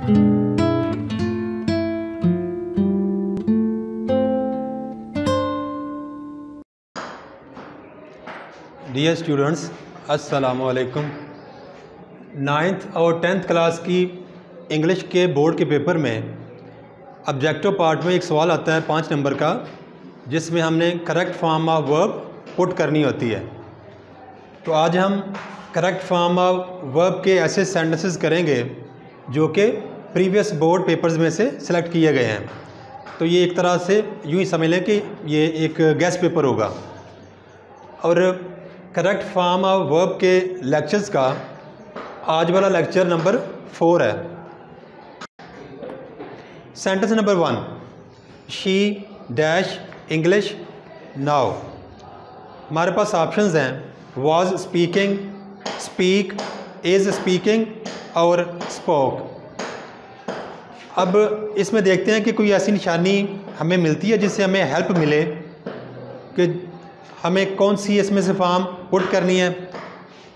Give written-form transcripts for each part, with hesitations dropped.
Dear students, अस्सलामु अलैकुम। 9th और 10th क्लास की इंग्लिश के बोर्ड के पेपर में ऑब्जेक्टिव पार्ट में एक सवाल आता है 5 नंबर का, जिसमें हमने correct form of verb put करनी होती है। तो आज हम करेक्ट फॉर्म ऑफ वर्ब के ऐसे सेंटेंसेस करेंगे जो कि प्रीवियस बोर्ड पेपर्स में से सिलेक्ट किए गए हैं। तो ये एक तरह से यूँ ही समझ लें कि ये एक गेस्ट पेपर होगा। और करेक्ट फॉर्म ऑफ वर्ब के लेक्चर्स का आज वाला लेक्चर नंबर 4 है। Sentence number 1, she dash English now. हमारे पास ऑप्शंस हैं was speaking, speak, is speaking और स्पोक। अब इसमें देखते हैं कि कोई ऐसी निशानी हमें मिलती है जिससे हमें हेल्प मिले कि हमें कौन सी इसमें से फॉर्म पुट करनी है।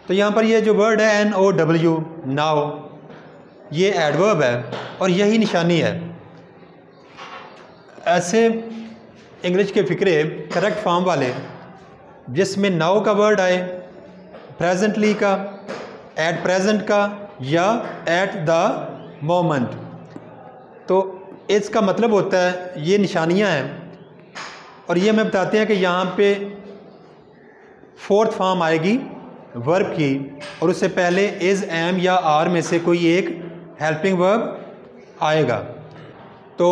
तो यहाँ पर ये जो वर्ड है NOW, नाउ, ये एडवर्ब है और यही निशानी है। ऐसे इंग्लिश के फ़िक्रे करेक्ट फॉर्म वाले जिसमें नाउ का वर्ड आए, प्रेजेंटली का, एट प्रेजेंट का या एट द मोमेंट, तो इसका मतलब होता है ये निशानियाँ हैं। और ये हमें बताते हैं कि यहाँ पे 4th फॉर्म आएगी वर्ब की और उससे पहले इज़, एम या आर में से कोई एक हेल्पिंग वर्ब आएगा। तो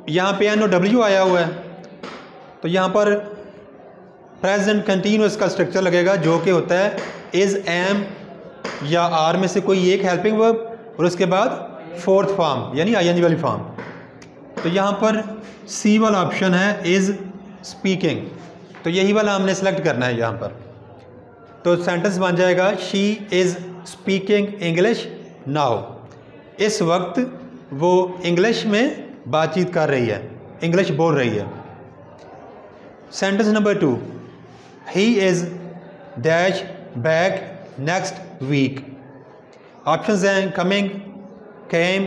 यहाँ पे NOW आया हुआ है, तो यहाँ पर प्रेजेंट कंटिन्यूअस का स्ट्रक्चर लगेगा जो कि होता है इज़, एम या आर में से कोई एक हेल्पिंग वर्ब और उसके बाद 4th फॉर्म यानी ING वाली फॉर्म। तो यहाँ पर C वाला ऑप्शन है इज़ स्पीकिंग, तो यही वाला हमने सेलेक्ट करना है यहाँ पर। तो सेंटेंस बन जाएगा she is speaking English now. इस वक्त वो इंग्लिश में बातचीत कर रही है, इंग्लिश बोल रही है। Sentence number 2, he is dash back next week. Options हैं कमिंग, केम,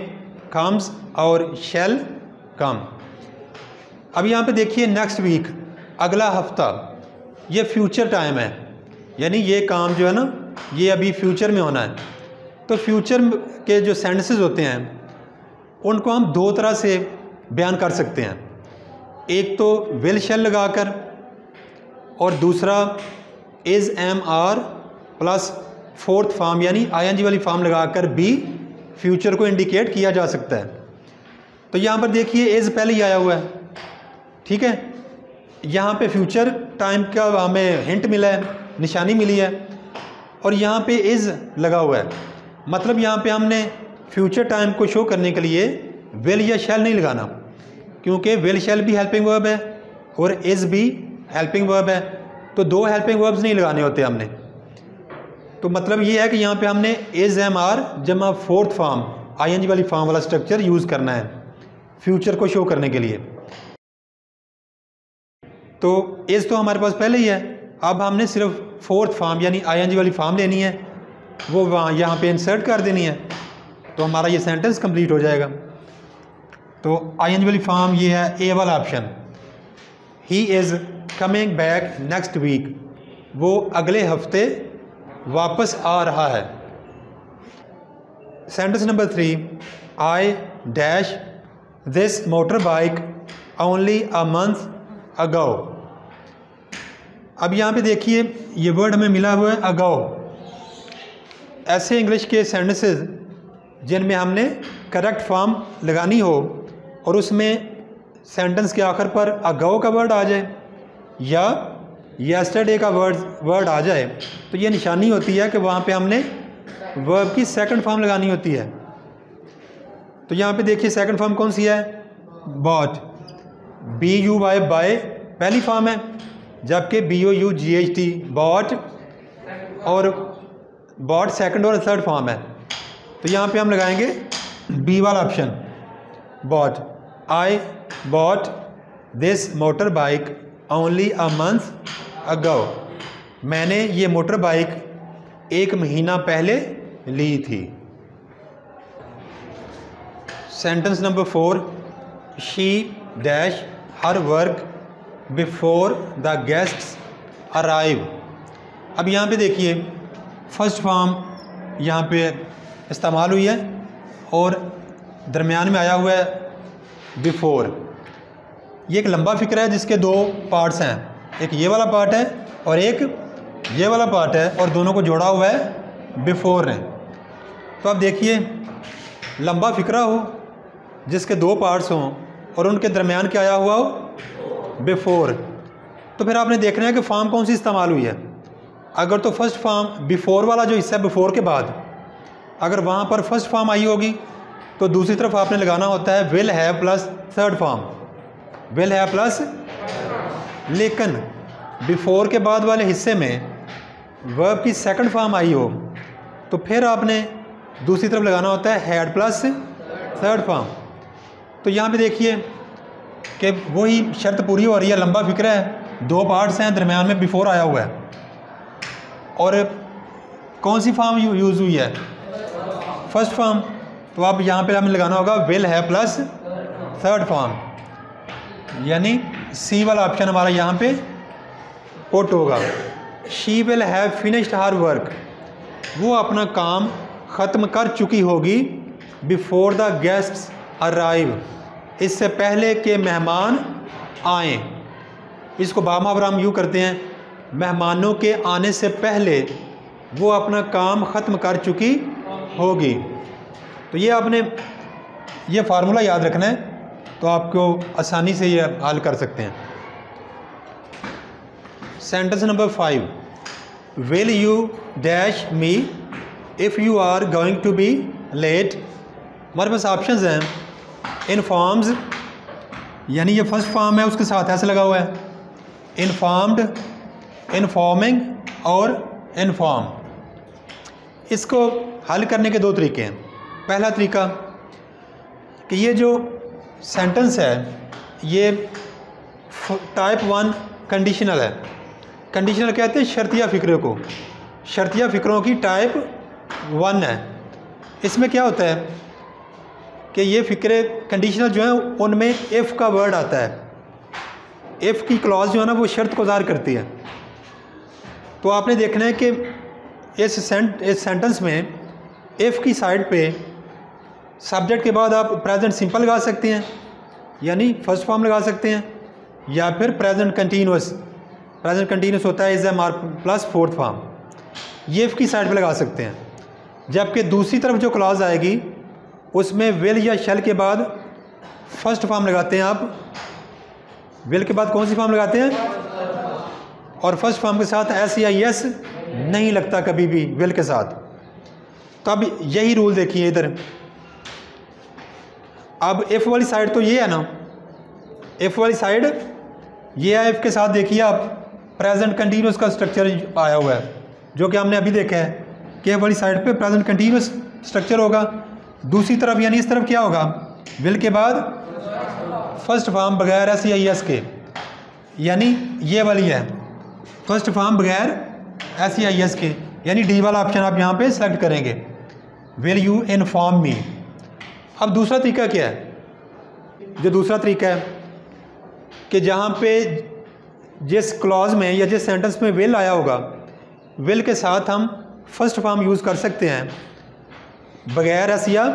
कम्स और शैल कम। अब यहाँ पे देखिए नेक्स्ट वीक, अगला हफ्ता, ये फ्यूचर टाइम है, यानी ये काम जो है ना ये अभी फ्यूचर में होना है। तो फ्यूचर के जो सेंटेंसेस होते हैं उनको हम 2 तरह से बयान कर सकते हैं। एक तो विल शैल लगाकर और दूसरा is, am, are plus 4th form यानी ING वाली फॉर्म लगाकर भी फ्यूचर को इंडिकेट किया जा सकता है। तो यहाँ पर देखिए इज़ पहले ही आया हुआ है, ठीक है। यहाँ पे फ्यूचर टाइम का हमें हिंट मिला है, निशानी मिली है, और यहाँ पे इज़ लगा हुआ है। मतलब यहाँ पे हमने फ्यूचर टाइम को शो करने के लिए विल या शैल नहीं लगाना, क्योंकि विल शैल भी हेल्पिंग वर्ब है और इज़ भी हेल्पिंग वर्ब है। तो 2 हेल्पिंग वर्ब्स नहीं लगाने होते हमने। तो मतलब ये है कि यहाँ पे हमने इज़, एम, आर जमा 4th फॉर्म ING वाली फॉर्म वाला स्ट्रक्चर यूज़ करना है फ्यूचर को शो करने के लिए। तो इज़ तो हमारे पास पहले ही है, अब हमने सिर्फ 4th फॉर्म यानी ING वाली फॉर्म लेनी है, वो वहाँ यहाँ पे इंसर्ट कर देनी है, तो हमारा ये सेंटेंस कंप्लीट हो जाएगा। तो ING वाली फॉर्म ये है ए वाला option, he is coming back next week, वो अगले हफ्ते वापस आ रहा है। Sentence number 3, I dash this motor bike only a month ago. अब यहाँ पे देखिए ये वर्ड हमें मिला हुआ है अगो। ऐसे इंग्लिश के सेंटेंसेस जिनमें हमने करेक्ट फॉर्म लगानी हो और उसमें सेंटेंस के आखिर पर अगो का वर्ड आ जाए या यस्टरडे का वर्ड आ जाए, तो ये निशानी होती है कि वहाँ पे हमने वर्ब की 2nd फॉर्म लगानी होती है। तो यहाँ पे देखिए 2nd फॉर्म कौन सी है, बॉट, BUY बाय पहली फॉर्म है, जबकि BOUGHT बॉट और बॉट 2nd और 3rd फॉर्म है। तो यहाँ पे हम लगाएंगे बी वाला option, bought. I bought this motor bike only a month ago. मैंने ये मोटर बाइक 1 महीना पहले ली थी। Sentence number 4, she dash her work before the guests arrive. अब यहाँ पे देखिए फर्स्ट फॉर्म यहाँ पे इस्तेमाल हुई है और दरमियान में आया हुआ है बिफोर। ये एक लंबा फिक्र है जिसके दो पार्ट्स हैं, एक ये वाला पार्ट है और एक ये वाला पार्ट है, और दोनों को जोड़ा हुआ है बिफोर ने। तो अब देखिए लंबा फिक्रा हो जिसके दो पार्ट्स हों और उनके दरमियान क्या आया हुआ हो बिफोर, तो फिर आपने देखना है कि फॉर्म कौन सी इस्तेमाल हुई है। अगर तो फर्स्ट फॉर्म बिफोर वाला जो हिस्सा है बिफोर के बाद, अगर वहाँ पर फर्स्ट फॉर्म आई होगी तो दूसरी तरफ आपने लगाना होता है will have plus third form, will have plus. लेकिन बिफोर के बाद वाले हिस्से में वर्ब की सेकंड फॉर्म आई हो तो फिर आपने दूसरी तरफ लगाना होता है हैड प्लस थर्ड फॉर्म। तो यहाँ पे देखिए कि वही शर्त पूरी हो रही है, लंबा फिक्र है, दो पार्ट्स हैं, दरमियान में बिफोर आया हुआ है, और कौन सी फॉर्म यूज़ हुई है फर्स्ट फॉर्म। तो अब यहाँ पे हमें लगाना होगा will have plus third form, यानी सी वाला ऑप्शन हमारा यहाँ पे पुट होगा। She will have finished her work, वो अपना काम ख़त्म कर चुकी होगी बिफोर द गेस्ट्स अराइव, इससे पहले कि मेहमान आएँ। इसको बामावर हम यूँ करते हैं, मेहमानों के आने से पहले वो अपना काम ख़त्म कर चुकी होगी। तो ये आपने ये फार्मूला याद रखना है, तो आपको आसानी से ये हल कर सकते हैं। Sentence number 5, will you dash me if you are going to be late. हमारे पास ऑप्शंस हैं, इनफॉर्म्स, यानी ये फर्स्ट फॉर्म है उसके साथ ऐसे लगा हुआ है, इनफॉर्म्ड, इनफॉर्मिंग और इनफॉर्म। इसको हल करने के दो तरीके हैं। पहला तरीका कि ये जो सेंटेंस है ये टाइप 1 कंडीशनल है। कंडीशनल कहते हैं शर्तिया फ़िक्रे को, शर्तिया फ़िक्रों की टाइप 1 है। इसमें क्या होता है कि ये फ़िक्रे कंडीशनल जो हैं उनमें इफ़ का वर्ड आता है, इफ़ की क्लॉज जो है ना वो शर्त को ज़ाहिर करती है। तो आपने देखना है कि इस सेंटेंस में इफ़ की साइड पे सब्जेक्ट के बाद आप प्रेजेंट सिंपल लगा सकते हैं, यानी फर्स्ट फॉर्म लगा सकते हैं, या फिर प्रेजेंट कंटीन्यूअस, प्रेजेंट कंटीन्यूअस होता है is a mark plus fourth form, ये इफ़ की साइड पे लगा सकते हैं। जबकि दूसरी तरफ जो क्लॉज आएगी उसमें विल या शैल के बाद फर्स्ट फॉर्म लगाते हैं आप। विल के बाद कौन सी फॉर्म लगाते हैं, और फर्स्ट फॉर्म के साथ एस या यस नहीं लगता कभी भी विल के साथ। तो अब यही रूल देखिए इधर। अब इफ़ वाली साइड तो ये है ना, इफ़ वाली साइड ये है, इफ़ के साथ देखिए आप प्रेजेंट कंटीन्यूअस का स्ट्रक्चर आया हुआ है, जो कि हमने अभी देखा है कि इफ़ वाली साइड पे प्रेजेंट कंटीन्यूअस स्ट्रक्चर होगा। दूसरी तरफ यानी इस तरफ क्या होगा, विल के बाद फर्स्ट फॉर्म बगैर एस या एस के, यानी ये वाली है फर्स्ट फॉर्म बगैर एस या एस के, यानी डी वाला ऑप्शन आप यहाँ पे सेलेक्ट करेंगे, विल यू इन्फॉर्म मी। अब दूसरा तरीका क्या है, जो दूसरा तरीका है कि जहाँ पे जिस क्लॉज में या जिस सेंटेंस में विल आया होगा, विल के साथ हम फर्स्ट फॉर्म यूज़ कर सकते हैं बगैर एस या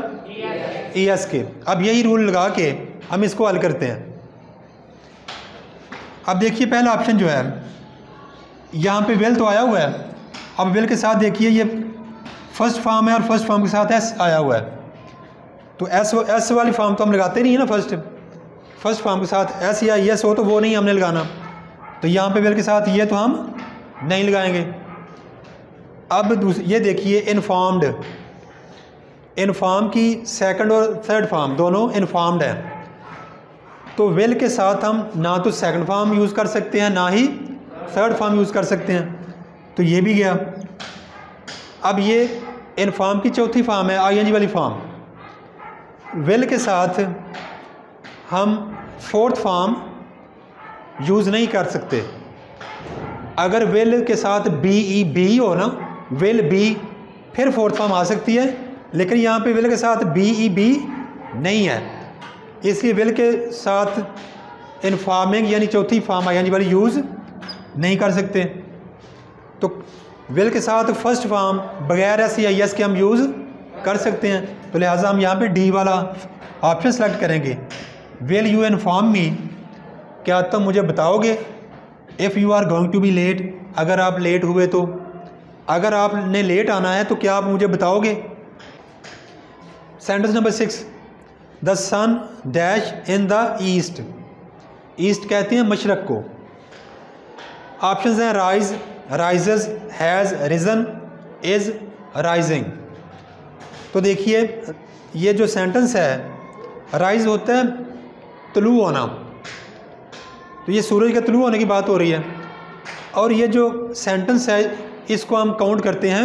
ई एस के। अब यही रूल लगा के हम इसको हल करते हैं। अब देखिए पहला ऑप्शन जो है यहाँ पे विल तो आया हुआ है, अब विल के साथ देखिए ये फर्स्ट फॉर्म है और फर्स्ट फॉर्म के साथ एस आया हुआ है, तो एस वाली फॉर्म तो हम लगाते नहीं है ना, फर्स्ट फॉर्म के साथ एस या यस हो तो वो नहीं हमने लगाना, तो यहाँ पे विल के साथ ये तो हम नहीं लगाएंगे। अब ये देखिए इन्फॉर्म्ड, इन्फॉर्म की सेकंड और थर्ड फॉर्म दोनों इन्फॉर्म्ड है, तो विल के साथ हम ना तो सेकंड फॉर्म यूज़ कर सकते हैं ना ही थर्ड फॉर्म यूज़ कर सकते हैं, तो ये भी गया। अब ये इन्फॉर्म की चौथी फॉर्म है आईएनजी वाली फॉर्म, विल के साथ हम फोर्थ फॉर्म यूज़ नहीं कर सकते। अगर विल के साथ बी हो ना, विल बी, फिर फोर्थ फॉर्म आ सकती है, लेकिन यहाँ पे विल के साथ बी नहीं है, इसलिए विल के साथ इन्फॉर्मिंग यानी चौथी फॉर्म आई वाली यूज़ नहीं कर सकते। तो विल के साथ फर्स्ट फॉर्म बगैर एस या एस के हम यूज़ कर सकते हैं, तो लिहाजा हम यहाँ पे डी वाला ऑप्शन सेलेक्ट करेंगे। विल यू इन्फॉर्म मी, क्या तुम मुझे बताओगे। If you are going to be late, अगर आप लेट हुए तो, अगर आपने लेट आना है तो क्या आप मुझे बताओगे। Sentence number 6, the sun dash in the east, east कहते हैं मशरक़ को। ऑप्शंस हैं rise, rises, has risen, is rising. तो देखिए ये जो सेंटेंस है, राइज होता है तुलू होना, तो ये सूरज के तुलू होने की बात हो रही है। और ये जो सेंटेंस है इसको हम काउंट करते हैं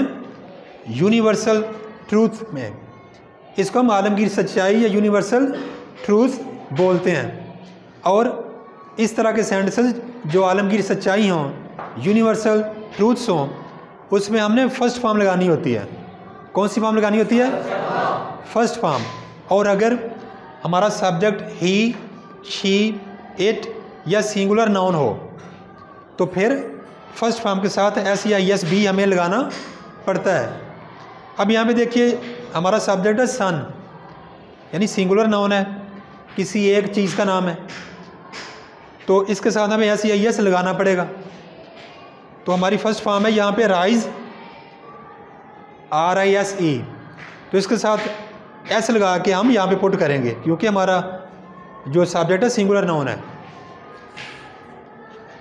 यूनिवर्सल ट्रूथ में, इसको हम आलमगीर सच्चाई या यूनिवर्सल ट्रूथ बोलते हैं। और इस तरह के सेंटेंसेस जो आलमगीर सच्चाई हों, यूनिवर्सल ट्रूथ्स हों, उसमें हमने फर्स्ट फॉर्म लगानी होती है। कौन सी फॉर्म लगानी होती है? First form. और अगर हमारा सब्जेक्ट ही, शी, इट या सिंगुलर नाउन हो तो फिर फर्स्ट फॉर्म के साथ एस या एस भी हमें लगाना पड़ता है। अब यहाँ पे देखिए हमारा सब्जेक्ट है सन, यानी सिंगुलर नाउन है, किसी एक चीज़ का नाम है, तो इसके साथ हमें एस या एस लगाना पड़ेगा। तो हमारी फर्स्ट फॉर्म है यहाँ पे राइज, RISE, तो इसके साथ एस लगा के हम यहाँ पे पुट करेंगे क्योंकि हमारा जो सब्जेक्ट है सिंगुलर नाउन है।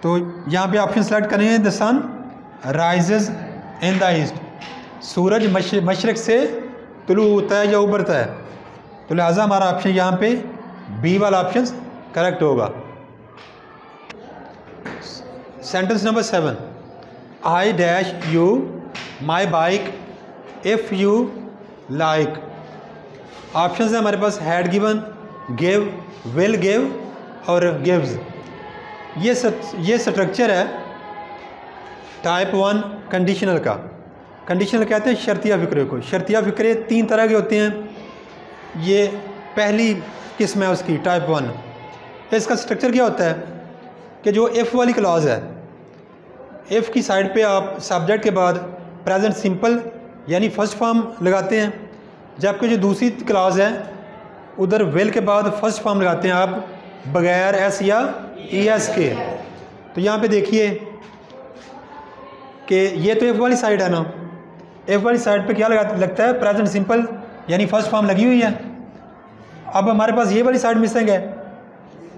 तो यहाँ पे ऑप्शन सेलेक्ट करेंगे the sun rises in the east, सूरज मशरक़ से तुलू होता है या उभरता है, तो लिहाजा हमारा ऑप्शन यहाँ पे बी वाला ऑप्शन करेक्ट होगा। Sentence number 7, I dash you my bike if you like. Option है हमारे पास had given, give, will give और गिव्स। ये स्ट्रक्चर है टाइप 1 कंडीशनल का। कंडीशनल कहते हैं शर्तिया फ़िक्रे को। शर्तिया फ़िक्रे 3 तरह के होते हैं। ये पहली किस्म है उसकी, टाइप 1। इसका स्ट्रक्चर क्या होता है कि जो इफ़ वाली क्लॉज है, इफ़ की साइड पे आप सब्जेक्ट के बाद प्रेजेंट सिंपल यानी फर्स्ट फॉर्म लगाते हैं, जबकि जो दूसरी क्लॉज है उधर विल के बाद फर्स्ट फॉर्म लगाते हैं आप बगैर एस या ES के। तो यहाँ पे देखिए कि ये तो एफ वाली साइड है ना, एफ वाली साइड पे क्या लगता है प्रेजेंट सिंपल यानी फर्स्ट फॉर्म लगी हुई है। अब हमारे पास ये वाली साइड मिसिंग है,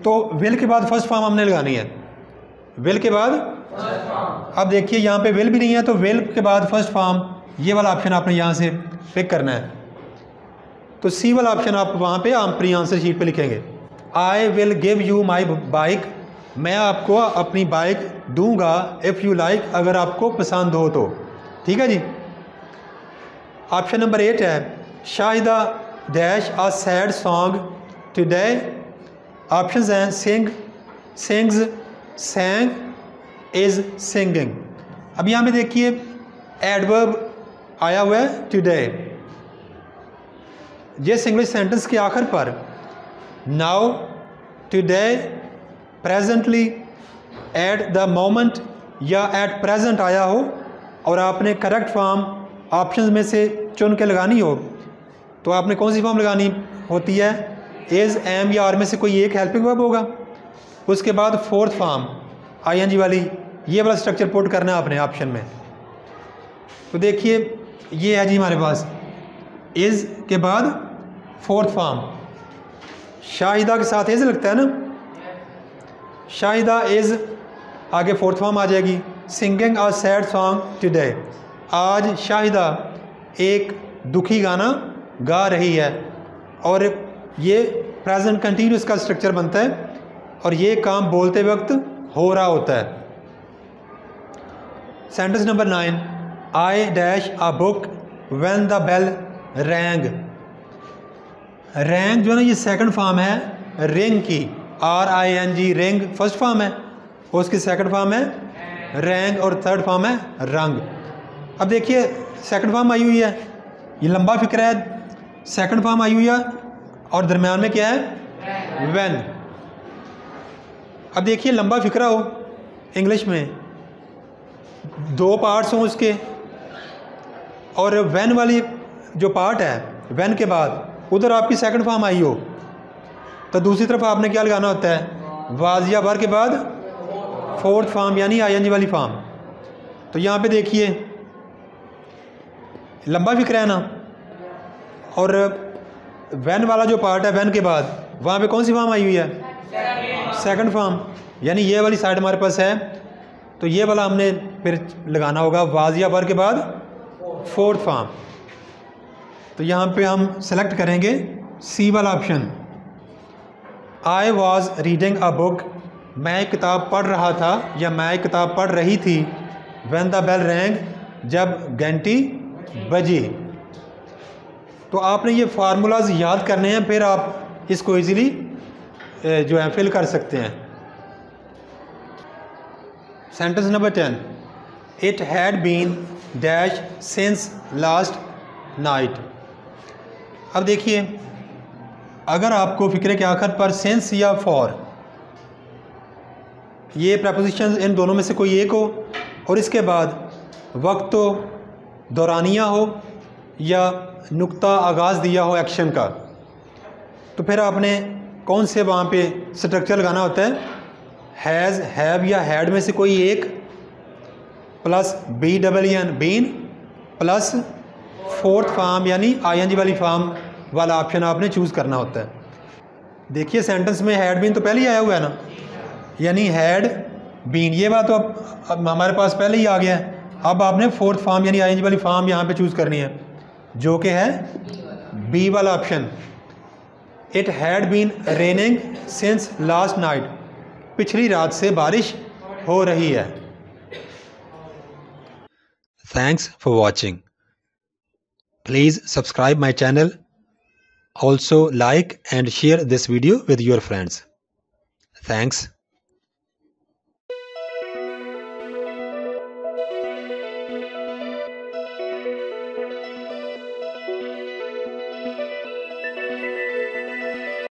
तो विल के बाद फर्स्ट फॉर्म हमने लगानी है, विल के बाद। अब देखिए यहाँ पे विल भी नहीं है, तो विल के बाद फर्स्ट फॉर्म, ये वाला ऑप्शन आपने यहाँ से पिक करना है। तो सी वाला ऑप्शन आप वहाँ पे अपनी आंसर शीट पे लिखेंगे, I will give you my bike, मैं आपको अपनी बाइक दूंगा इफ़ यू लाइक, अगर आपको पसंद हो तो। ठीक है जी। ऑप्शन नंबर 8 है Shahida dash a sad song today. Options हैं सिंग, सिंग्स, सैंग, इज़ सिंगिंग। अब यहाँ पे देखिए एडवर्ब आया हुआ है टुडे। जिस इंग्लिश सेंटेंस के आखिर पर now, today, presently, at the moment या एट प्रेजेंट आया हो और आपने करेक्ट फॉर्म ऑप्शंस में से चुन के लगानी हो, तो आपने कौन सी फॉर्म लगानी होती है? इज़, एम या आर में से कोई एक हेल्पिंग वर्ब होगा। उसके बाद फोर्थ फॉर्म ING वाली, ये वाला स्ट्रक्चर पुट करना है आपने ऑप्शन में। तो देखिए ये है जी हमारे पास इज़ के बाद फोर्थ फॉर्म, शाहिदा के साथ इज़ लगता है ना, शाहिदा इज़, आगे फोर्थ फॉर्म आ जाएगी। Singing a sad song today, आज शाहिदा एक दुखी गाना गा रही है, और ये प्रेजेंट कंटिन्यूस का स्ट्रक्चर बनता है और ये काम बोलते वक्त हो रहा होता है। Sentence number 9, I dash a book when the bell rang. Rang जो है ना, ये सेकंड फॉर्म है रिंग की, RING, रिंग फर्स्ट फॉर्म है, और उसकी सेकंड फॉर्म है रैंग, और थर्ड फॉर्म है रंग। अब देखिए सेकंड फॉर्म आई हुई है, ये लंबा फिक्र है। सेकंड फॉर्म आई हुई है और दरम्यान में क्या है व्हेन। अब देखिए लंबा फिक्रा हो इंग्लिश में, दो पार्ट्स हों उसके, और व्हेन वाली जो पार्ट है व्हेन के बाद उधर आपकी सेकंड फॉर्म आई हो, तो दूसरी तरफ आपने क्या लगाना होता है, वाज या वर के बाद फोर्थ फॉर्म यानी आईएनजी वाली फॉर्म। तो यहाँ पे देखिए लंबा फिक्रा है ना, और व्हेन वाला जो पार्ट है व्हेन के बाद वहाँ पे कौन सी फॉर्म आई हुई है, सेकंड फॉर्म, यानी ये वाली साइड हमारे पास है, तो ये वाला हमने फिर लगाना होगा वाज या वर के बाद फोर्थ फॉर्म। तो यहाँ पे हम सेलेक्ट करेंगे सी वाला option, I was reading a book, मैं एक किताब पढ़ रहा था या मैं एक किताब पढ़ रही थी, व्हेन द बेल रैंग, जब घंटी बजी। तो आपने ये फार्मूलाज याद करने हैं, फिर आप इसको इजीली जो है फिल कर सकते हैं। Sentence number 10, it had been dash since last night. अब देखिए अगर आपको फिक्रे के आखिर पर सिंस या फॉर, ये प्रपोजिशन इन दोनों में से कोई एक हो, और इसके बाद वक्त तो दौरानिया हो या नुक्ता आगाज़ दिया हो एक्शन का, तो फिर आपने कौन से वहाँ पे स्ट्रक्चर लगाना होता है, हैज़, हैव या हैड में से कोई एक, plus B double N been, plus fourth form यानी आईएनजी वाली फॉर्म वाला ऑप्शन आपने चूज़ करना होता है। देखिए सेंटेंस में हैड बीन तो पहले ही आया हुआ है ना, यानी हैड बीन, ये बात तो अब हमारे पास पहले ही आ गया है। अब आपने फोर्थ फॉर्म यानी आईएनजी वाली फॉर्म यहाँ पे चूज़ करनी है, जो कि है बी वाला option, it had been raining since last night, पिछली रात से बारिश हो रही है। Thanks for watching, please subscribe my channel, also like and share this video with your friends. Thanks.